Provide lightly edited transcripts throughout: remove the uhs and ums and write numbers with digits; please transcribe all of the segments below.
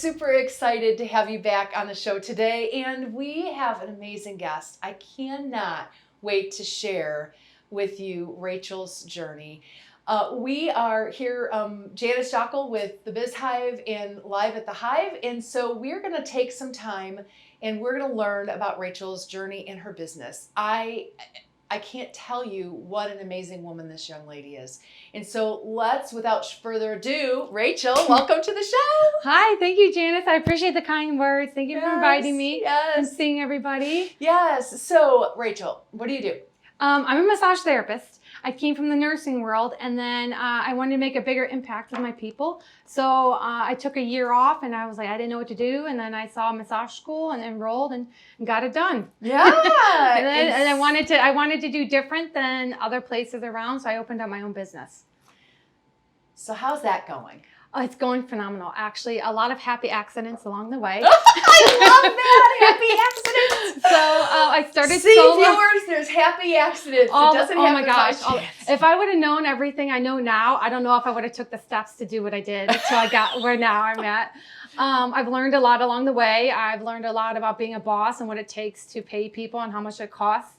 super excited to have you back on the show today, and we have an amazing guest. I cannot wait to share with you Rachael's journey. We are here, Janice Jokkel with the Biz Hive and live at the Hive, and so we're going to take some time and we're going to learn about Rachael's journey in her business. I can't tell you what an amazing woman this young lady is. And so let's, without further ado, Rachael, welcome to the show. Hi, thank you, Janice. I appreciate the kind words. Thank you for inviting me and seeing everybody. Yes. So, Rachael, what do you do? I'm a massage therapist. I came from the nursing world, and then I wanted to make a bigger impact with my people. So I took a year off, and I was like, I didn't know what to do. And then I saw a massage school and enrolled and got it done. Yeah. and I wanted to do different than other places around, so I opened up my own business. So how's that going? Oh, it's going phenomenal. Actually, a lot of happy accidents along the way. I love that, happy accidents. So I started solo. Viewers, there's happy accidents. It doesn't oh happen my gosh! by If I would have known everything I know now, I don't know if I would have took the steps to do what I did until I got where now I'm at. I've learned a lot along the way. I've learned a lot about being a boss and what it takes to pay people and how much it costs.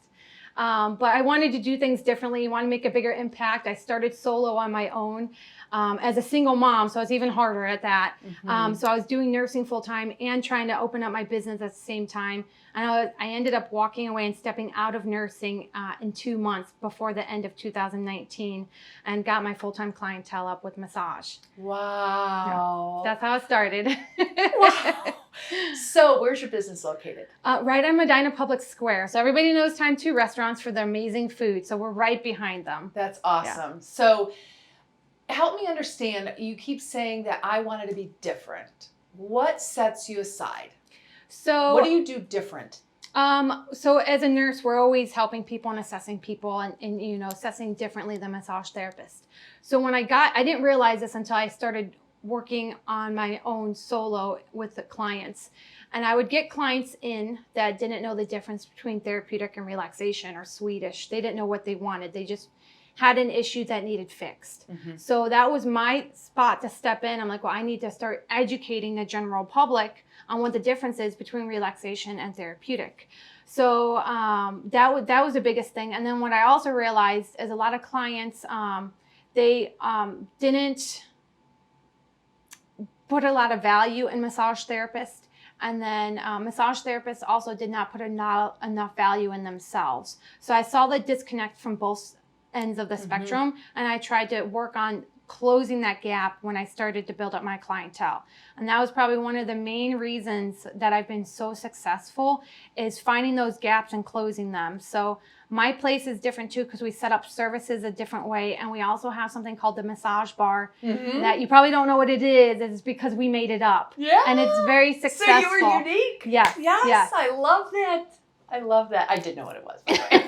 But I wanted to do things differently. I wanted to make a bigger impact. I started solo on my own as a single mom, so it's even harder at that. So I was doing nursing full time and trying to open up my business at the same time. And I ended up walking away and stepping out of nursing in 2 months before the end of 2019 and got my full-time clientele up with massage. Wow. Yeah, that's how it started. Wow. So where's your business located? Right on Medina Public Square. So everybody knows Time 2 restaurants for their amazing food. So we're right behind them. That's awesome. Yeah. So help me understand, you keep saying that I wanted to be different. What sets you aside? So what do you do different? So as a nurse, we're always helping people and assessing people and you know, assessing differently than massage therapist. So when I didn't realize this until I started working on my own solo with the clients. And I would get clients in that didn't know the difference between therapeutic and relaxation or Swedish. They didn't know what they wanted. They just had an issue that needed fixed. So that was my spot to step in. I'm like, well, I need to start educating the general public on what the difference is between relaxation and therapeutic. So that was the biggest thing. And then what I also realized is a lot of clients, they didn't put a lot of value in massage therapists. And then massage therapists also did not put enough value in themselves. So I saw the disconnect from both ends of the spectrum, and I tried to work on closing that gap when I started to build up my clientele. And that was probably one of the main reasons that I've been so successful, is finding those gaps and closing them. So my place is different too, because we set up services a different way, and we also have something called the massage bar that you probably don't know what it is. It's because we made it up. Yeah. And it's very successful. So you were unique? Yes. Yes, yes. I love that. I love that. I did know what it was, by the way.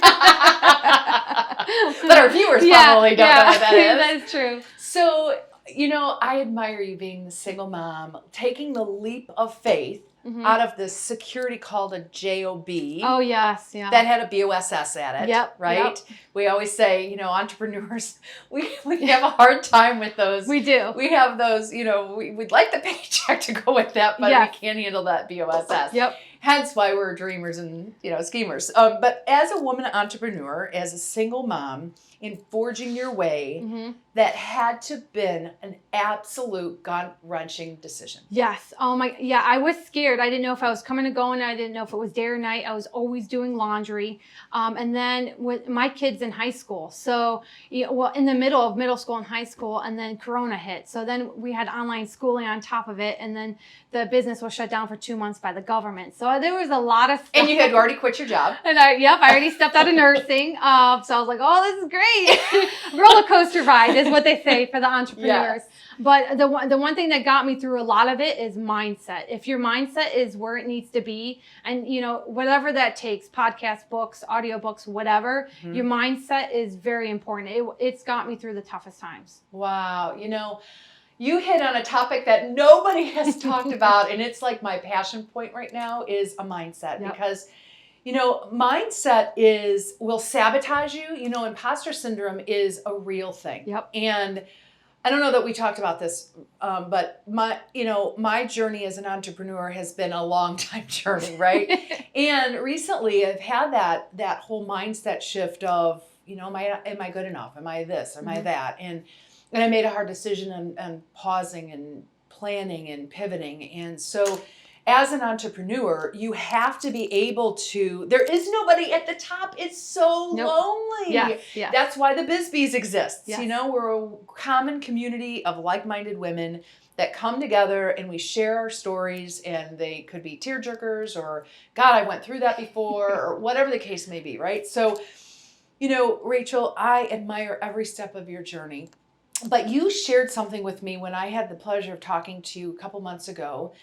But our viewers probably don't know what that is. That is true. So, you know, I admire you being the single mom, taking the leap of faith out of this security called a JOB. Oh, yes. Yeah. That had a BOSS at it. Yep. Right? Yep. We always say, you know, entrepreneurs, we have a hard time with those. We do. We have those, you know, we'd like the paycheck to go with that, but we can't handle that BOSS. Yep. Hence why we're dreamers and, you know, schemers. But as a woman entrepreneur, as a single mom, in forging your way, that had to been an absolute gut-wrenching decision. Yes. Oh my, yeah, I was scared. I didn't know if I was coming or going. I didn't know if it was day or night. I was always doing laundry. And then with my kids in high school. So, well, in the middle of middle school and high school, and then Corona hit. So then we had online schooling on top of it. And then the business was shut down for 2 months by the government. So there was a lot of stuff. And you had already quit your job. And I already stepped out of nursing. So I was like, oh, this is great. Roller coaster ride is what they say for the entrepreneurs. Yes. But the one thing that got me through a lot of it is mindset. If your mindset is where it needs to be, and you know, whatever that takes, podcasts, books, audiobooks, whatever, your mindset is very important. It's got me through the toughest times. Wow. You know, you hit on a topic that nobody has talked about, and it's like my passion point right now is a mindset. Because you know, mindset will sabotage you. You know, imposter syndrome is a real thing. And I don't know that we talked about this, but my journey as an entrepreneur has been a long time journey, right? And recently I've had that whole mindset shift of, am I good enough? Am I this? Am I that? And I made a hard decision on pausing and planning and pivoting. And so as an entrepreneur, you have to be able to, there is nobody at the top. It's so lonely. Yes. That's why the Biz Bees exists. Yes. We're a common community of like-minded women that come together and we share our stories, and they could be tearjerkers or, God, I went through that before, or whatever the case may be, right? So, Rachael, I admire every step of your journey. But you shared something with me when I had the pleasure of talking to you a couple months ago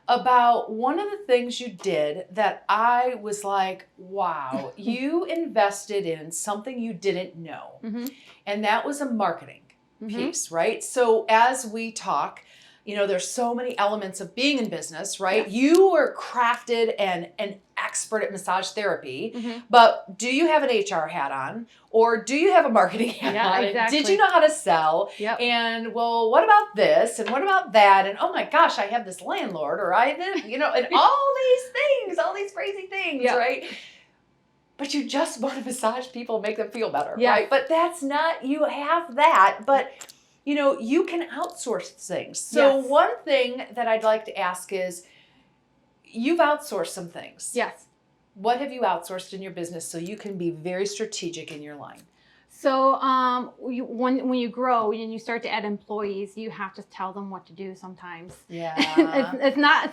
about one of the things you did that I was like, wow, you invested in something you didn't know. Mm-hmm. And that was a marketing piece, right? So as we talk, there's so many elements of being in business, right? Yes. You were crafted and an expert at massage therapy, Mm-hmm. but do you have an HR hat on? Or do you have a marketing hat on? Exactly. Did you know how to sell? Yep. And well, what about this? And what about that? And oh my gosh, I have this landlord, or I did, and all these things, all these crazy things, right? But you just want to massage people, make them feel better, right? But that's not, you have that, but you can outsource things. So one thing that I'd like to ask is, you've outsourced some things. Yes. What have you outsourced in your business so you can be very strategic in your line? So when you grow and you start to add employees, you have to tell them what to do sometimes. Yeah.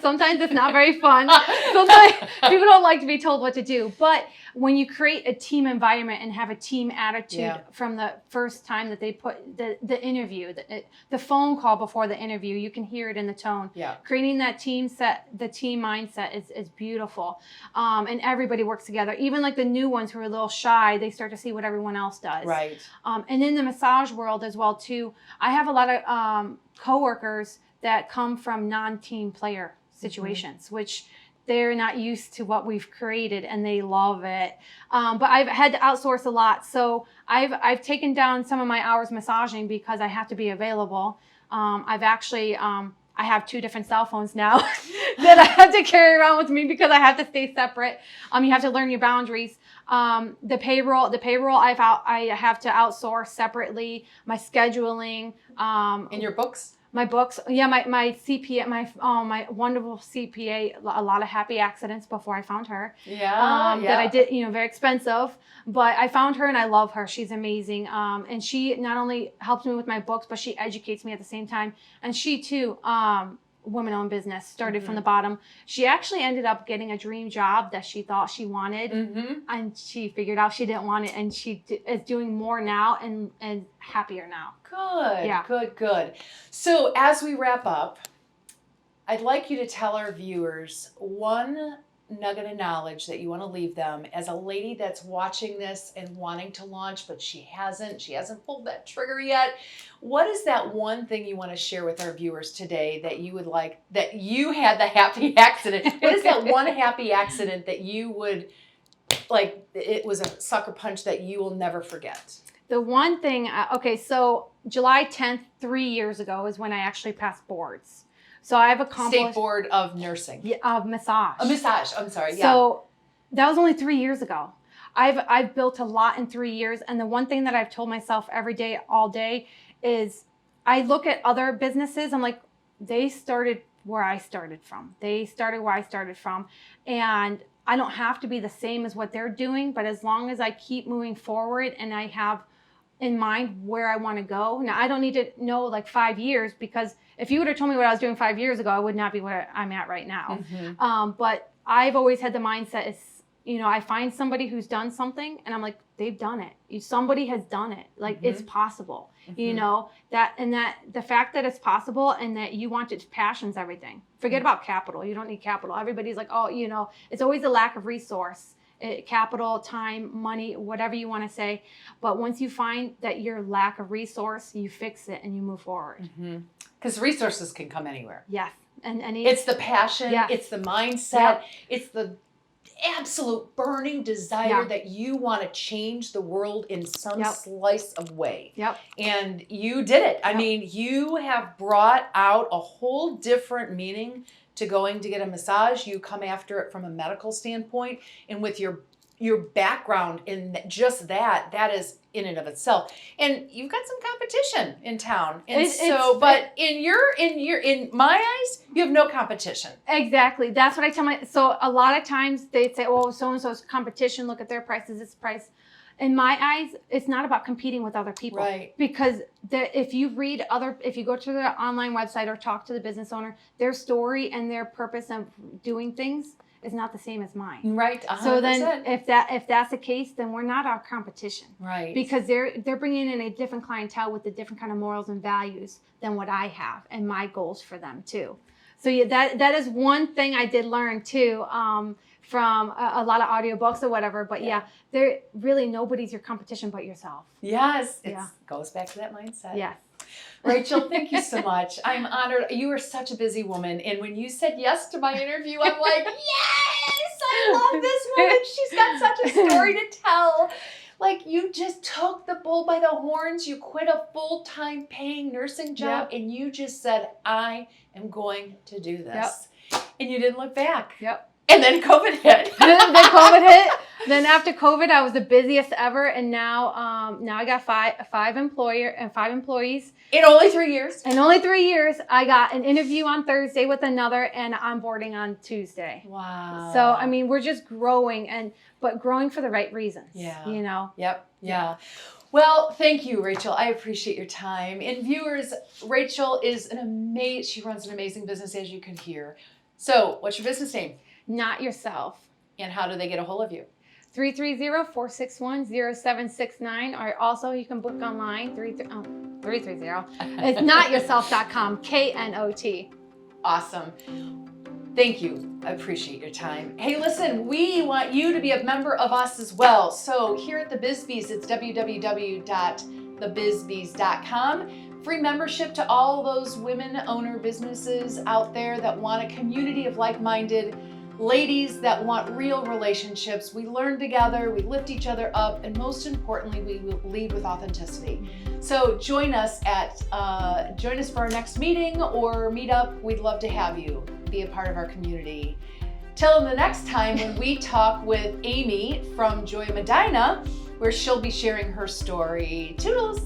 Sometimes it's not very fun. Sometimes people don't like to be told what to do. But when you create a team environment and have a team attitude from the first time that they put the interview, the phone call before the interview, you can hear it in the tone. Yeah. Creating that team mindset is beautiful. And everybody works together. Even like the new ones who are a little shy, they start to see what everyone else does. Right. And in the massage world as well too, I have a lot of coworkers that come from non-team player situations, which they're not used to what we've created and they love it. But I've had to outsource a lot. So I've taken down some of my hours massaging because I have to be available. I've actually, I have 2 different cell phones now that I have to carry around with me because I have to stay separate. You have to learn your boundaries. The payroll I have to outsource separately. My scheduling. In your books? My books, my CPA, my wonderful CPA, a lot of happy accidents before I found her. That I did, very expensive, but I found her and I love her. She's amazing. And she not only helps me with my books, but she educates me at the same time. And she too, woman-owned business, started from the bottom. She actually ended up getting a dream job that she thought she wanted, and she figured out she didn't want it, and she is doing more now and happier now. Good. Yeah. Good. So as we wrap up, I'd like you to tell our viewers one nugget of knowledge that you want to leave them as a lady that's watching this and wanting to launch, but she hasn't pulled that trigger yet. What is that one thing you want to share with our viewers today that you would like, that you had the happy accident? What is that one happy accident that you would, like, it was a sucker punch that you will never forget? The one thing, so July 10th, 3 years ago is when I actually passed boards. So I've accomplished... State Board of Nursing. Yeah, of massage. A massage, I'm sorry, yeah. So that was only 3 years ago. I've built a lot in 3 years. And the one thing that I've told myself every day, all day, is I look at other businesses, I'm like, they started where I started from. And I don't have to be the same as what they're doing, but as long as I keep moving forward and I have in mind where I want to go. Now, I don't need to know like 5 years, because if you would have told me what I was doing 5 years ago, I would not be where I'm at right now. But I've always had the mindset is, I find somebody who's done something and I'm like, they've done it. Somebody has done it. Like, it's possible, that the fact that it's possible and that you want it, passion's everything. Forget about capital. You don't need capital. Everybody's like, it's always a lack of resource. Capital, time, money, whatever you want to say. But once you find that your lack of resource, you fix it and you move forward. Because resources can come anywhere. Yes. And it's the passion, it's the mindset, it's the absolute burning desire that you want to change the world in some slice of way. And you did it. I mean, you have brought out a whole different meaning to going to get a massage. You come after it from a medical standpoint, and with your background in just that is in and of itself. And you've got some competition in town. And but in my eyes, you have no competition. Exactly. That's what I tell so a lot of times they say, oh, so-and-so's competition, look at their prices, this price. In my eyes, it's not about competing with other people. Right. Because if you go to their online website or talk to the business owner, their story and their purpose of doing things is not the same as mine. Right. 100%. So then if that's the case, then we're not our competition. Right. Because they're bringing in a different clientele with a different kind of morals and values than what I have and my goals for them too. So that is one thing I did learn too, from a lot of audiobooks or whatever. But there really nobody's your competition but yourself. Yes. It goes back to that mindset. Yes. Rachael, thank you so much. I'm honored. You are such a busy woman. And when you said yes to my interview, I'm like, yes, I love this woman. She's got such a story to tell. Like, you just took the bull by the horns. You quit a full-time paying nursing job and you just said, I am going to do this. And you didn't look back. And then COVID hit. Then after COVID, I was the busiest ever, and now I got five employees. In only 3 years. In only 3 years, I got an interview on Thursday with another, and onboarding on Tuesday. Wow. So I mean, we're just growing, but growing for the right reasons. Yeah. You know. Yeah. Well, thank you, Rachael. I appreciate your time. And viewers, Rachael is she runs an amazing business, as you can hear. So, what's your business name? Not Yourself. And how do they get a hold of you? 330-461-0769, or also you can book online 330. It's notyourself.com, KNOT. Awesome. Thank you. I appreciate your time. Hey, listen, we want you to be a member of us as well. So here at the BizBees, it's www.thebizbees.com. Free membership to all those women-owner businesses out there that want a community of like-minded ladies that want real relationships. We learn together, we lift each other up, and most importantly, we will lead with authenticity. So join us for our next meeting or meetup. We'd love to have you be a part of our community. Till the next time when we talk with Amy from Joy Medina, where she'll be sharing her story. Toodles!